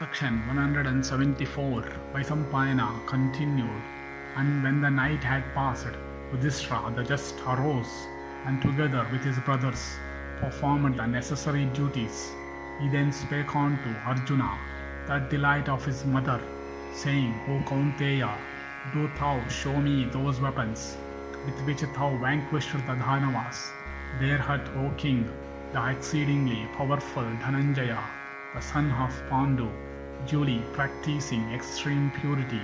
Section 174 Vaisamapayana continued, and when the night had passed, Yudhishthira the just arose, and together with his brothers performed the necessary duties. He then spake unto Arjuna, that delight of his mother, saying, O Kaunteya, do thou show me those weapons with which thou vanquished the Danavas. There hath, O king, the exceedingly powerful Dhananjaya, the son of Pandu, duly practicing extreme purity,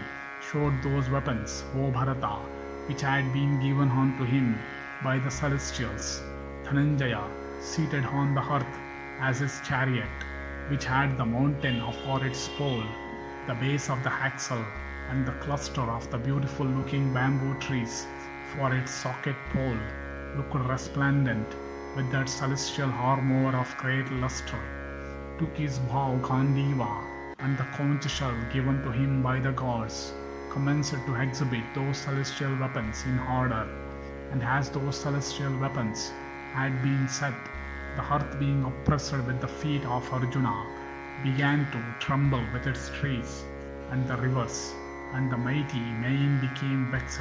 showed those weapons, O Bharata, which had been given unto him by the celestials. Dhananjaya, seated on the earth as his chariot, which had the mountain for its pole, the base of the axle, and the cluster of the beautiful looking bamboo trees for its socket pole, looked resplendent with that celestial armor of great luster, took his bow Gandiva, and the conch shell given to him by the gods, commenced to exhibit those celestial weapons in order, and as those celestial weapons had been set, the earth being oppressed with the feet of Arjuna, began to tremble with its trees, and the rivers, and the mighty main became vexed,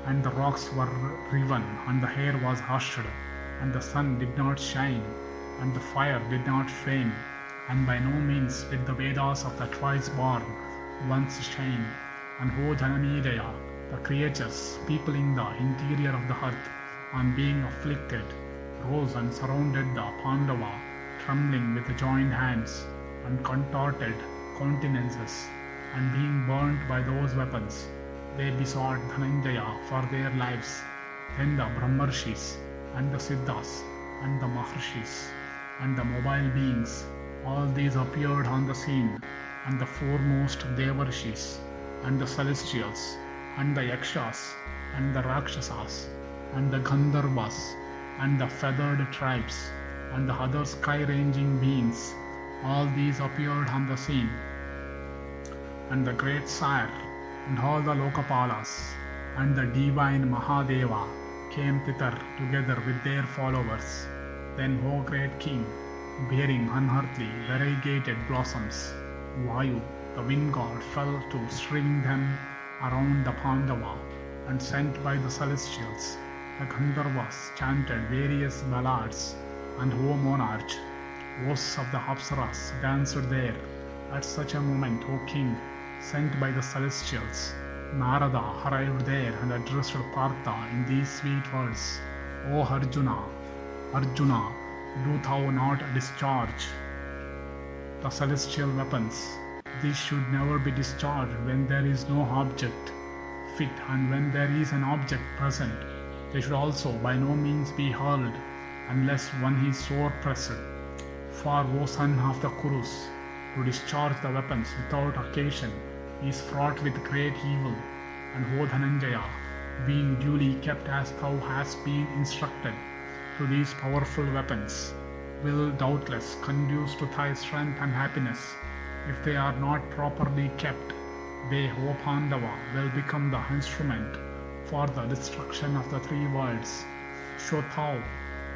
and the rocks were riven, and the air was hushed, and the sun did not shine, and the fire did not flame, and by no means did the Vedas of the twice born once shine. And O Janamedaya, the creatures peopling the interior of the earth, on being afflicted, rose and surrounded the Pandava, trembling with joined hands and contorted countenances, and being burnt by those weapons, they besought Dhananjaya for their lives. Then the Brahmarshis, and the Siddhas, and the Maharshis, and the mobile beings, all these appeared on the scene, and the foremost Devarshis, and the celestials, and the Yakshas, and the Rakshasas, and the Gandharvas, and the feathered tribes, and the other sky-ranging beings, all these appeared on the scene. And the great sire, and all the Lokapalas, and the divine Mahadeva came thither together with their followers. Then, O great king, bearing unearthly variegated blossoms, Vayu, the wind god, fell to string them around the Pandava, and sent by the celestials, the Gandharvas chanted various ballads, and O monarch, hosts of the Apsaras danced there. At such a moment, O king, sent by the celestials, Narada arrived there and addressed Partha in these sweet words, O Arjuna, Arjuna, do thou not discharge the celestial weapons. These should never be discharged when there is no object fit, and when there is an object present, they should also by no means be hurled unless one is sore pressed. For, O son of the Kurus, to discharge the weapons without occasion is fraught with great evil, and O Dhananjaya, being duly kept as thou hast been instructed to these powerful weapons, will doubtless conduce to thy strength and happiness. If they are not properly kept, they, O Pandava, will become the instrument for the destruction of the three worlds. So thou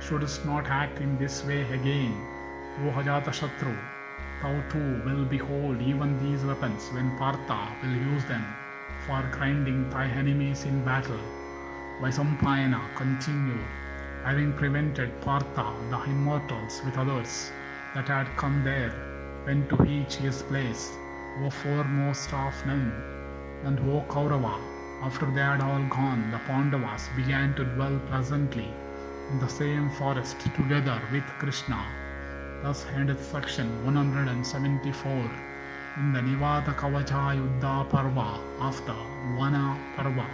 shouldst not act in this way again, O Ajatashatru. Thou too will behold even these weapons when Partha will use them for grinding thy enemies in battle. Vaisamapayana continued, having prevented Partha the immortals with others that had come there, went to each his place, O foremost of men. And O Kaurava, after they had all gone, the Pandavas began to dwell pleasantly in the same forest together with Krishna. Thus ended section 174 in the Nivata-Kavacha-yuddha Parva of the Vana Parva.